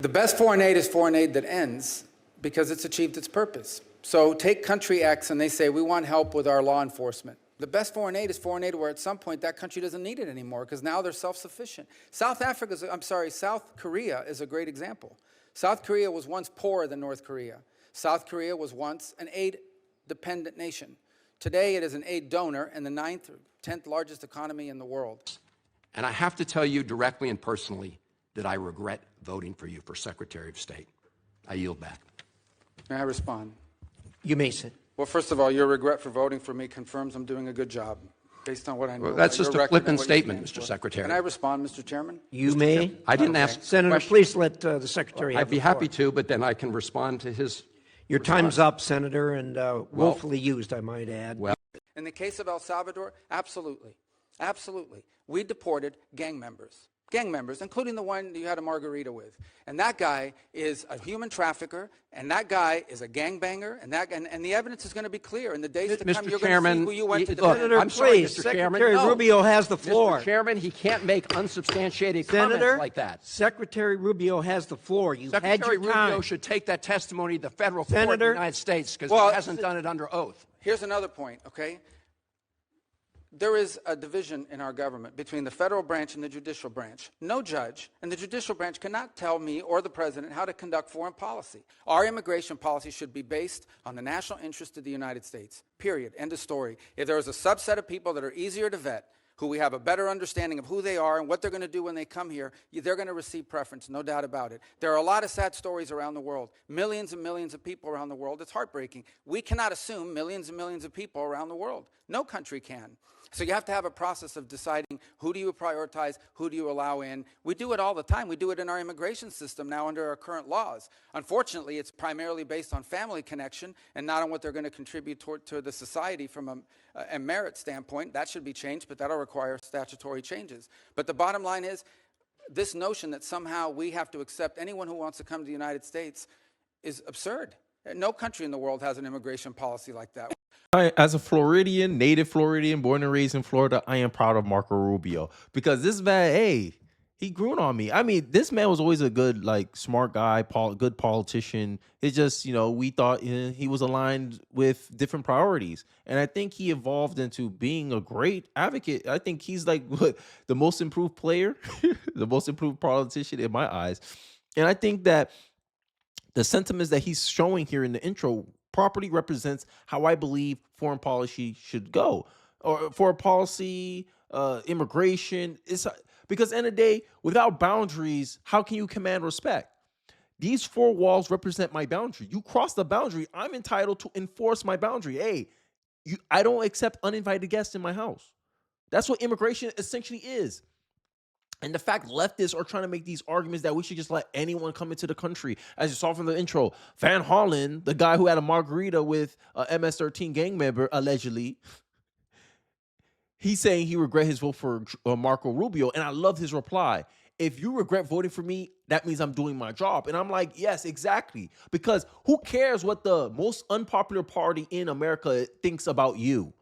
The best foreign aid is foreign aid that ends because it's achieved its purpose. So take country X and they say, we want help with our law enforcement. The best foreign aid is foreign aid where at some point that country doesn't need it anymore because now they're self-sufficient. South Korea is a great example. South Korea was once poorer than North Korea. South Korea was once an aid-dependent nation. Today it is an aid donor and the 9th or 10th largest economy in the world. And I have to tell you directly and personally that I regret voting for you for Secretary of State. I yield back. May I respond? You may sit. Well, first of all, your regret for voting for me confirms I'm doing a good job, based on what I know. Well, that's just a flippant statement, Mr. for. Secretary. Can I respond, Mr. Chairman? You may. I didn't ask. Senator, question. please let the Secretary have I'd be the floor. happy to, but then I can respond to his Your response. time's up, Senator, and willfully used, I might add. Well, In the case of El Salvador, absolutely. Absolutely. We deported gang members, including the one you had a margarita with. And that guy is a human trafficker, and that guy is a gangbanger, and the evidence is going to be clear. In the days to come, you're going to see who you went to defend. Senator, I'm sorry, please, Mr. Chairman. Secretary No. Rubio has the floor. Mr. Chairman, he can't make unsubstantiated Senator, comments like that. Secretary Rubio has the floor. You've had Secretary your time. Rubio should take that testimony to the federal court Senator, in the United States because Well, he hasn't done it under oath. Here's another point, okay? There is a division in our government between the federal branch and the judicial branch. No judge and the judicial branch cannot tell me or the president how to conduct foreign policy. Our immigration policy should be based on the national interest of the United States, period, end of story. If there is a subset of people that are easier to vet, who we have a better understanding of who they are and what they're going to do when they come here, they're going to receive preference, no doubt about it. There are a lot of sad stories around the world, millions and millions of people around the world. It's heartbreaking. We cannot assume millions and millions of people around the world. No country can. So you have to have a process of deciding who do you prioritize, who do you allow in. We do it all the time. We do it in our immigration system now under our current laws. Unfortunately, it's primarily based on family connection and not on what they're going to contribute to the society from a merit standpoint. That should be changed, but that'll require statutory changes. But the bottom line is this notion that somehow we have to accept anyone who wants to come to the United States is absurd. No country in the world has an immigration policy like that. As a Floridian, native Floridian, born and raised in Florida, I am proud of Marco Rubio because this man, hey, he grew on me. I mean, this man was always a good, smart guy, good politician. It's just, we thought he was aligned with different priorities. And I think he evolved into being a great advocate. I think he's the most improved player, the most improved politician in my eyes. And I think that the sentiments that he's showing here in the intro properly represents how I believe foreign policy should go, or foreign policy, immigration. Because at the end of the day, without boundaries, how can you command respect? These four walls represent my boundary. You cross the boundary, I'm entitled to enforce my boundary. Hey, I don't accept uninvited guests in my house. That's what immigration essentially is. And the fact leftists are trying to make these arguments that we should just let anyone come into the country. As you saw from the intro, Van Hollen, the guy who had a margarita with a MS-13 gang member, allegedly, he's saying he regret his vote for Marco Rubio. And I love his reply. If you regret voting for me, that means I'm doing my job. And I'm like, yes, exactly. Because who cares what the most unpopular party in America thinks about you?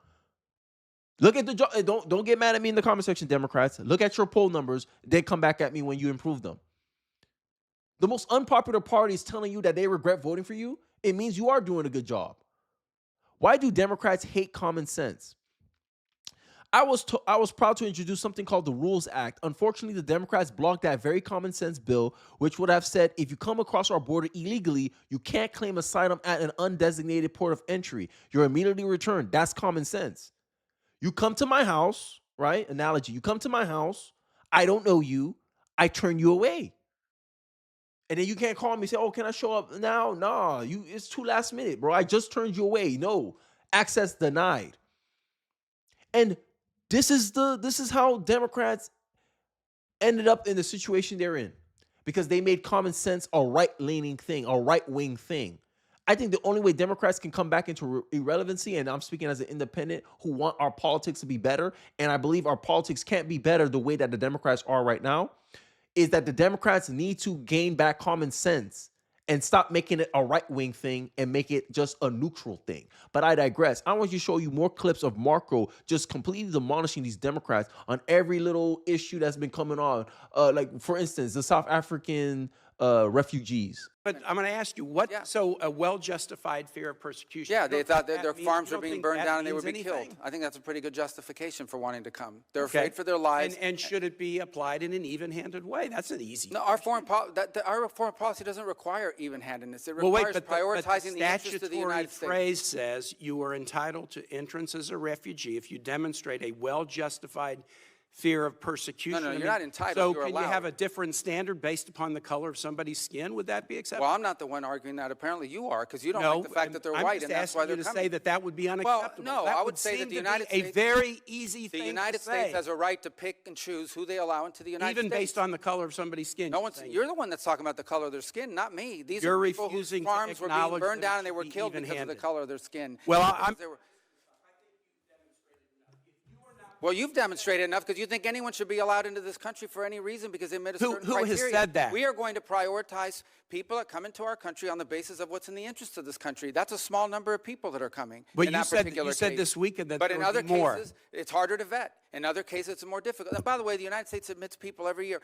Look at don't get mad at me in the comment section, Democrats. Look at your poll numbers. They come back at me when you improve them. The most unpopular party is telling you that they regret voting for you. It means you are doing a good job. Why do Democrats hate common sense? I was proud to introduce something called the Rules Act. Unfortunately, the Democrats blocked that very common sense bill, which would have said if you come across our border illegally, you can't claim asylum at an undesignated port of entry. You're immediately returned. That's common sense. You come to my house, right? Analogy. You come to my house. I don't know you. I turn you away. And then you can't call me and say, oh, can I show up now? No, it's too last minute, bro. I just turned you away. No, access denied. And this is how Democrats ended up in the situation they're in, because they made common sense a right-leaning thing, a right-wing thing. I think the only way Democrats can come back into irrelevancy, and I'm speaking as an independent who want our politics to be better, and I believe our politics can't be better the way that the Democrats are right now, is that the Democrats need to gain back common sense and stop making it a right-wing thing and make it just a neutral thing. But I digress. I want to show you more clips of Marco just completely demolishing these Democrats on every little issue that's been coming on. Like, for instance, the South African refugees. But I'm going to ask you, what? Yeah. So a well-justified fear of persecution. Yeah, you they don't thought think that their means- farms you were don't being think burned that down and they would means be killed. anything? I think that's a pretty good justification for wanting to come. They're Okay. afraid for their lives. And should it be applied in an even-handed way? That's an easy. No, our foreign policy doesn't require even-handedness. It Well, wait, requires but prioritizing the the interests of the statutory United States. phrase says you are entitled to entrance as a refugee if you demonstrate a well-justified fear of persecution. No, I you're mean, not entitled, So you're can you have allowed. a different standard based upon the color of somebody's skin? Would that be acceptable? Well, I'm not the one arguing that. Apparently you are, because you don't No, like the fact that they're I'm white, just and that's why asking they're you to coming. say that that would be unacceptable. no, That I would say that seem the to be United a States- very easy thing The United to say. States has a right to pick and choose who they allow into the United Even States. based on the color of somebody's skin. No one's. You're the one that's talking about the color of their skin, not me. These You're are people whose refusing to farms were being acknowledge burned that it down and they should were be killed because of the even-handed. color of their skin. Well, Because they were- Well, you've demonstrated enough because you think anyone should be allowed into this country for any reason because they met a certain Who has criteria. said that? We are going to prioritize people that come into our country on the basis of what's in the interest of this country. That's a small number of people that are coming. But in you that said particular you said case. this weekend that But there in would other be more. cases, it's harder to vet. In other cases, it's more difficult. And by the way, the United States admits people every year.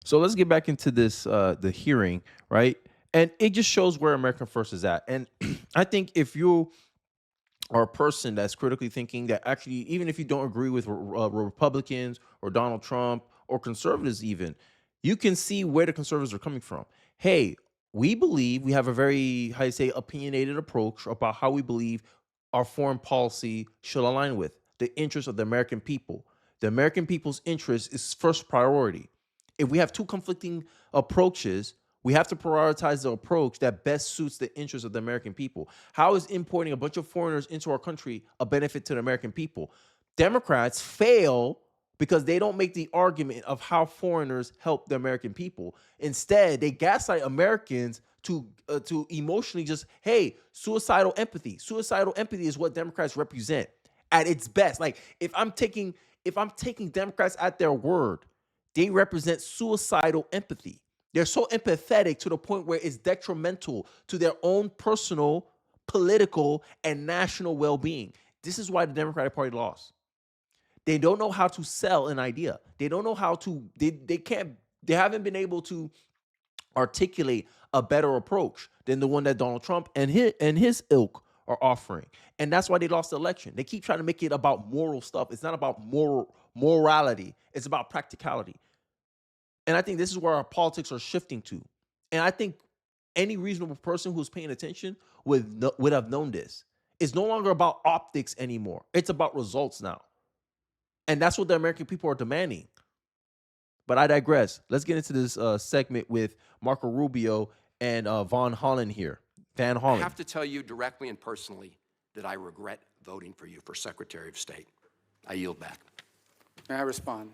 So let's get back into this, the hearing, right? And it just shows where American First is at. And I think if you are a person that's critically thinking that actually, even if you don't agree with Republicans or Donald Trump or conservatives even, you can see where the conservatives are coming from. Hey, we believe we have a very, how you say, opinionated approach about how we believe our foreign policy should align with the interests of the American people. The American people's interest is first priority. If we have two conflicting approaches, we have to prioritize the approach that best suits the interests of the American people. How is importing a bunch of foreigners into our country a benefit to the American people? Democrats fail because they don't make the argument of how foreigners help the American people. Instead, they gaslight Americans to emotionally just, hey, suicidal empathy. Suicidal empathy is what Democrats represent at its best. Like if I'm taking Democrats at their word, they represent suicidal empathy. They're so empathetic to the point where it's detrimental to their own personal, political, and national well-being. This is why the Democratic Party lost. They don't know how to sell an idea. They don't know how to, they haven't been able to articulate a better approach than the one that Donald Trump and his ilk are offering. And that's why they lost the election. They keep trying to make it about moral stuff. It's not about morality. It's about practicality. And I think this is where our politics are shifting to. And I think any reasonable person who's paying attention would have known this. It's no longer about optics anymore. It's about results now. And that's what the American people are demanding. But I digress. Let's get into this segment with Marco Rubio and Van Hollen here. Van Hollen. I have to tell you directly and personally that I regret voting for you for Secretary of State. I yield back. May I respond?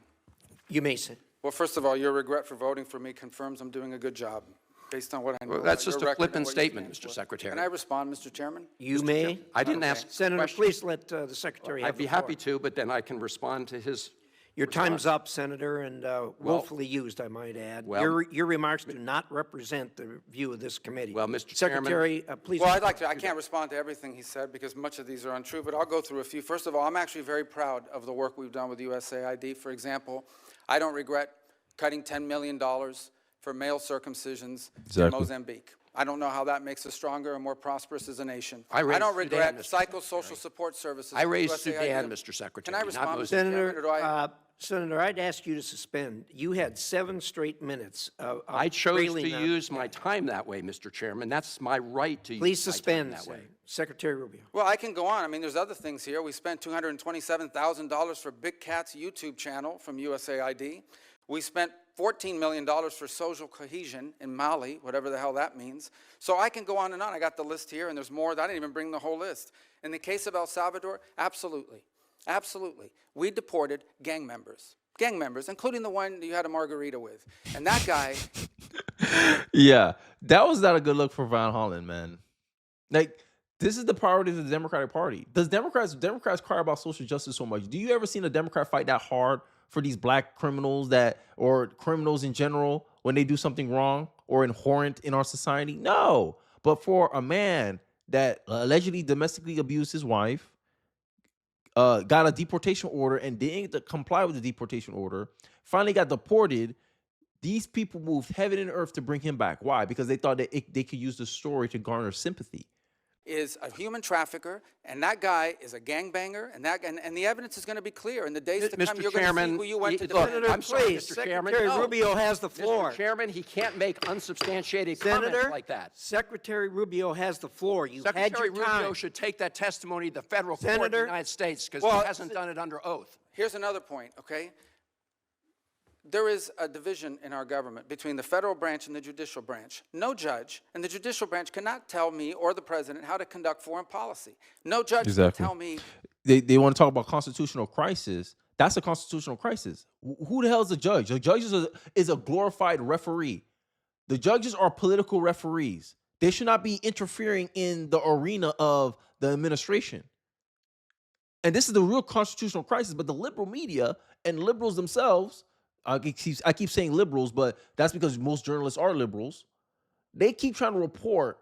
You may sit. Well, first of all, your regret for voting for me confirms I'm doing a good job based on what I know. Well, that's about just your a record and flippant what you statement, stand Mr. for. Secretary. Can I respond, Mr. Chairman? You may. I didn't ask Senator, questions. please let the secretary have I'd be the floor. happy to, but then I can respond to his. Your time's up, Senator, and willfully used, I might add. Well- Your remarks do not represent the view of this committee. Well, Mr. Secretary, please. Well, I'd like to. I can't respond to everything he said because much of these are untrue, but I'll go through a few. First of all, I'm actually very proud of the work we've done with USAID. For example, I don't regret cutting $10 million for male circumcisions in Mozambique. I don't know how that makes us stronger and more prosperous as a nation. I raised don't regret Sudan, Mr. psychosocial support services. I for raised USAID. Sudan, Mr. Secretary. Can I not respond, Mr. Mozambique. Chairman, or do I? Senator, I'd ask you to suspend. You had 7 straight minutes of I chose railing to on- use my time that way, Mr. Chairman. That's my right to Please use my time suspend, that way. Secretary Rubio. Well, I can go on. I mean, there's other things here. We spent $227,000 for Big Cat's YouTube channel from USAID. We spent $14 million for social cohesion in Mali, whatever the hell that means. So I can go on and on. I got the list here, and there's more. I didn't even bring the whole list. In the case of El Salvador, absolutely. Absolutely. We deported gang members, including the one you had a margarita with. And that guy... Yeah, that was not a good look for Van Hollen, man. Like, this is the priority of the Democratic Party. Does Democrats cry about social justice so much? Do you ever seen a Democrat fight that hard for these black criminals or criminals in general when they do something wrong or inherent in our society? No. But for a man that allegedly domestically abused his wife, got a deportation order and didn't comply with the deportation order, finally got deported, These people moved heaven and earth to bring him back. Why? Because they thought that they could use the story to garner sympathy. Is a human trafficker, and that guy is a gangbanger, and the evidence is going to be clear. In the days to come, Mr. you're going to see Chairman, who you went to look, defend. I'm sorry, Please, Mr. Chairman. Secretary No. Rubio has the floor. Mr. Chairman, he can't make unsubstantiated comments Senator, like that. Secretary Rubio has the floor. You had Secretary your time. Rubio should take that testimony to the federal court of the Senator, United States because well, he hasn't done it under oath. Here's another point, okay? There is a division in our government between the federal branch and the judicial branch. No judge in the judicial branch cannot tell me or the president how to conduct foreign policy. No judge can tell me. They want to talk about constitutional crisis. That's a constitutional crisis. Who the hell is a judge? A judge is a glorified referee. The judges are political referees. They should not be interfering in the arena of the administration. And this is the real constitutional crisis. But the liberal media and liberals themselves, I keep saying liberals, but that's because most journalists are liberals. They keep trying to report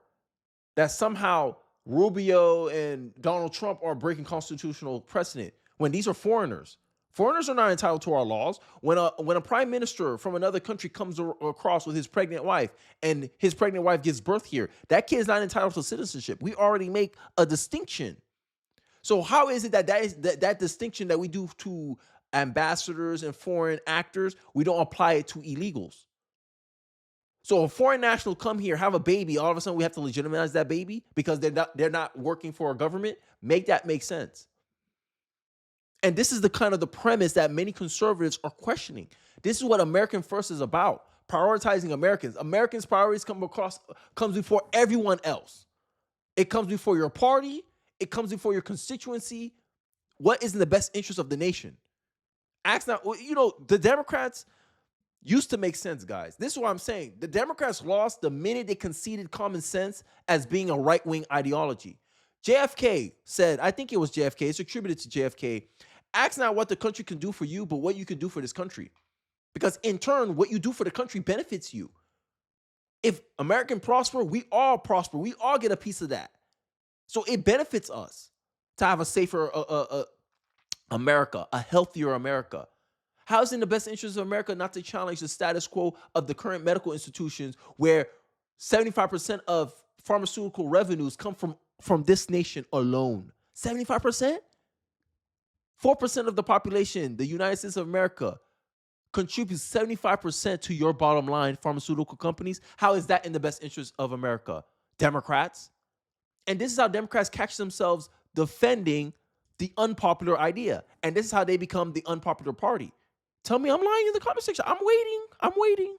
that somehow Rubio and Donald Trump are breaking constitutional precedent when these are foreigners. Foreigners are not entitled to our laws. When a prime minister from another country comes across with his pregnant wife and his pregnant wife gives birth here, that kid is not entitled to citizenship. We already make a distinction. So how is it that distinction that we do to ambassadors and foreign actors, we don't apply it to illegals? So a foreign national come here, have a baby, all of a sudden we have to legitimize that baby because they're not working for a government? Make that make sense. And this is the kind of the premise that many conservatives are questioning. This is what American First is about, prioritizing Americans. Americans' priorities comes before everyone else. It comes before your party. It comes before your constituency. What is in the best interest of the nation? Ask now, the Democrats used to make sense, guys. This is what I'm saying. The Democrats lost the minute they conceded common sense as being a right-wing ideology. JFK said, I think it was JFK, it's attributed to JFK, ask not what the country can do for you, but what you can do for this country. Because in turn, what you do for the country benefits you. If America prosper, we all prosper. We all get a piece of that. So it benefits us to have a safer America, a healthier America. How is it in the best interest of America not to challenge the status quo of the current medical institutions where 75% of pharmaceutical revenues come from this nation alone? 75%? 4% of the population, the United States of America, contributes 75% to your bottom line, pharmaceutical companies. How is that in the best interest of America? Democrats. And this is how Democrats catch themselves defending the unpopular idea. And this is how they become the unpopular party. Tell me I'm lying in the comment section. I'm waiting.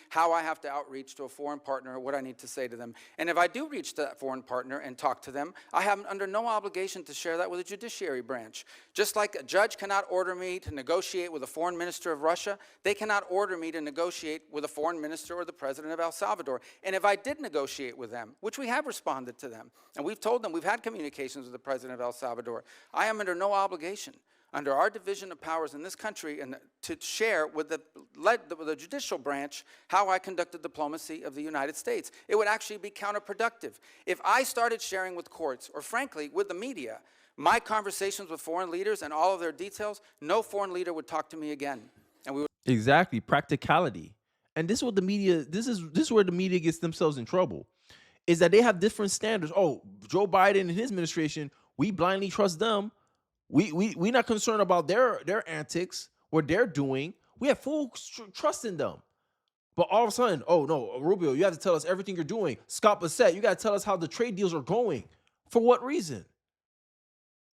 How I have to outreach to a foreign partner, what I need to say to them. And if I do reach that foreign partner and talk to them, I have under no obligation to share that with the judiciary branch. Just like a judge cannot order me to negotiate with a foreign minister of Russia, they cannot order me to negotiate with a foreign minister or the president of El Salvador. And if I did negotiate with them, which we have responded to them, and we've told them we've had communications with the president of El Salvador, I am under no obligation under our division of powers in this country and to share with the judicial branch how I conducted diplomacy of the United States. It would actually be counterproductive. If I started sharing with courts, or frankly, with the media, my conversations with foreign leaders and all of their details, no foreign leader would talk to me again. And we would Exactly, practicality. And this is what the media, this is where the media gets themselves in trouble, is that they have different standards. Oh, Joe Biden and his administration, we blindly trust them. We not concerned about their antics, what they're doing. We have full trust in them. But all of a sudden, oh no, Rubio, you have to tell us everything you're doing. Scott Bassett, you got to tell us how the trade deals are going. For what reason?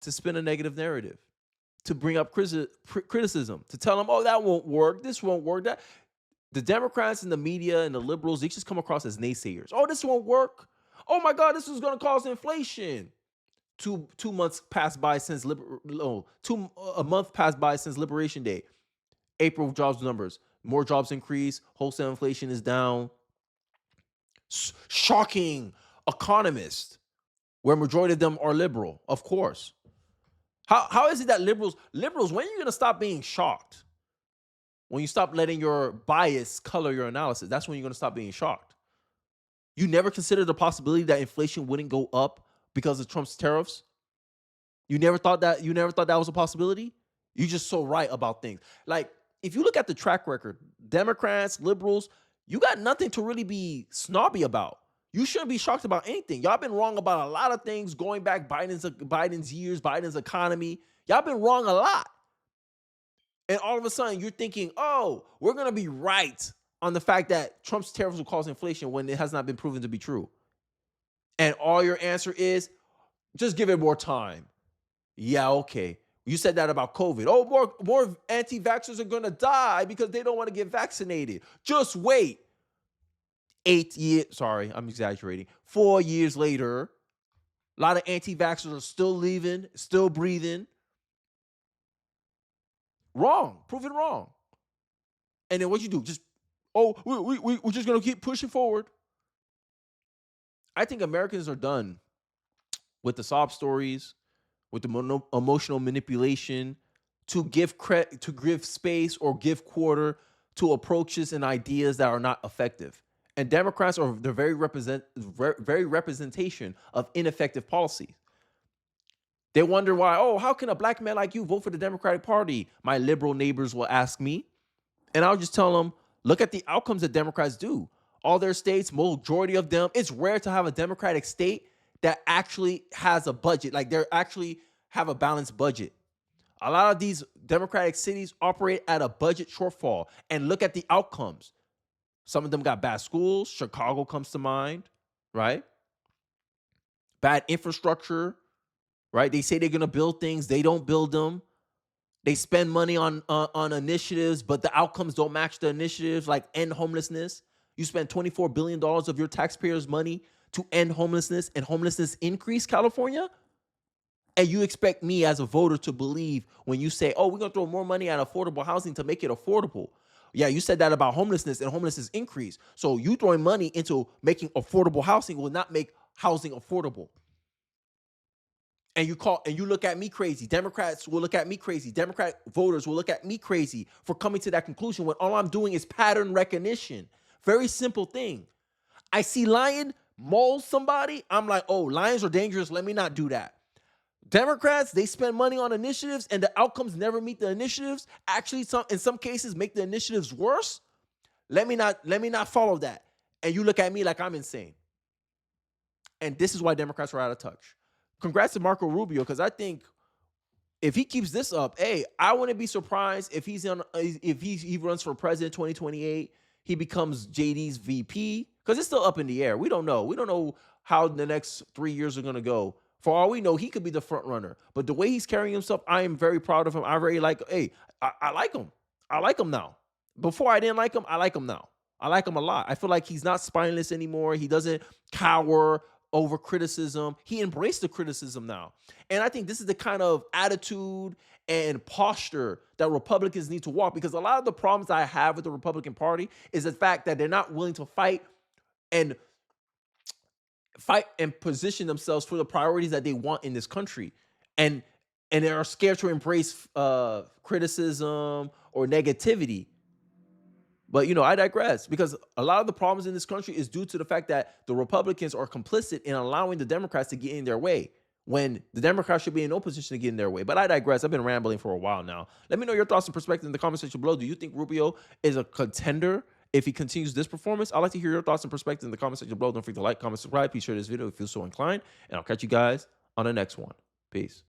To spin a negative narrative, to bring up criticism, to tell them, oh, that won't work, this won't work, that. The Democrats and the media and the liberals, they just come across as naysayers. Oh, this won't work. Oh my God, this is going to cause inflation. Two months passed by since a month passed by since Liberation Day. April jobs numbers, more jobs increase, wholesale inflation is down. Shocking economists, where majority of them are liberal, of course. How is it that liberals, when are you going to stop being shocked? When you stop letting your bias color your analysis, that's when you're going to stop being shocked. You never considered the possibility that inflation wouldn't go up because of Trump's tariffs? You never thought that was a possibility? You're just so right about things. Like, if you look at the track record, Democrats, liberals, you got nothing to really be snobby about. You shouldn't be shocked about anything. Y'all been wrong about a lot of things going back Biden's years, Biden's economy. Y'all been wrong a lot. And all of a sudden, you're thinking, oh, we're going to be right on the fact that Trump's tariffs will cause inflation when it has not been proven to be true. And all your answer is, just give it more time. Yeah, okay. You said that about COVID. Oh, more anti-vaxxers are going to die because they don't want to get vaccinated. Just wait. 8 years, sorry, I'm exaggerating. 4 years later, a lot of anti-vaxxers are still leaving, still breathing. Wrong. Prove it wrong. And then what you do? Just, we're just going to keep pushing forward. I think Americans are done with the sob stories, with the emotional manipulation, to give space or give quarter to approaches and ideas that are not effective. And Democrats are the very representation of ineffective policy. They wonder why, how can a black man like you vote for the Democratic Party? My liberal neighbors will ask me. And I'll just tell them, look at the outcomes that Democrats do. All their states, majority of them, it's rare to have a Democratic state that actually has a budget. Like they actually have a balanced budget. A lot of these Democratic cities operate at a budget shortfall. And look at the outcomes. Some of them got bad schools. Chicago comes to mind, right? Bad infrastructure. Right? They say they're going to build things. They don't build them. They spend money on initiatives, but the outcomes don't match the initiatives, like end homelessness. You spend $24 billion of your taxpayers' money to end homelessness, and homelessness increase California? And you expect me as a voter to believe when you say, we're going to throw more money at affordable housing to make it affordable. Yeah, you said that about homelessness, and homelessness increase. So you throwing money into making affordable housing will not make housing affordable. And you look at me crazy. Democrats will look at me crazy. Democrat voters will look at me crazy for coming to that conclusion when all I'm doing is pattern recognition. Very simple thing. I see lion maul somebody. I'm like, lions are dangerous. Let me not do that. Democrats, they spend money on initiatives and the outcomes never meet the initiatives. Actually, in some cases, make the initiatives worse. Let me not follow that. And you look at me like I'm insane. And this is why Democrats are out of touch. Congrats to Marco Rubio, because I think if he keeps this up, I wouldn't be surprised if he runs for president 2028. He becomes JD's VP, because it's still up in the air. We don't know. We don't know how the next 3 years are going to go. For all we know, he could be the front runner. But the way he's carrying himself, I am very proud of him. I really like. I like him. I like him now. Before I didn't like him. I like him now. I like him a lot. I feel like he's not spineless anymore. He doesn't cower over criticism. He embraced the criticism now. And I think this is the kind of attitude and posture that Republicans need to walk, because a lot of the problems I have with the Republican Party is the fact that they're not willing to fight and position themselves for the priorities that they want in this country. And they are scared to embrace criticism or negativity. But, I digress, because a lot of the problems in this country is due to the fact that the Republicans are complicit in allowing the Democrats to get in their way when the Democrats should be in no position to get in their way. But I digress. I've been rambling for a while now. Let me know your thoughts and perspective in the comment section below. Do you think Rubio is a contender if he continues this performance? I'd like to hear your thoughts and perspective in the comment section below. Don't forget to like, comment, subscribe. Please share this video if you feel so inclined. And I'll catch you guys on the next one. Peace.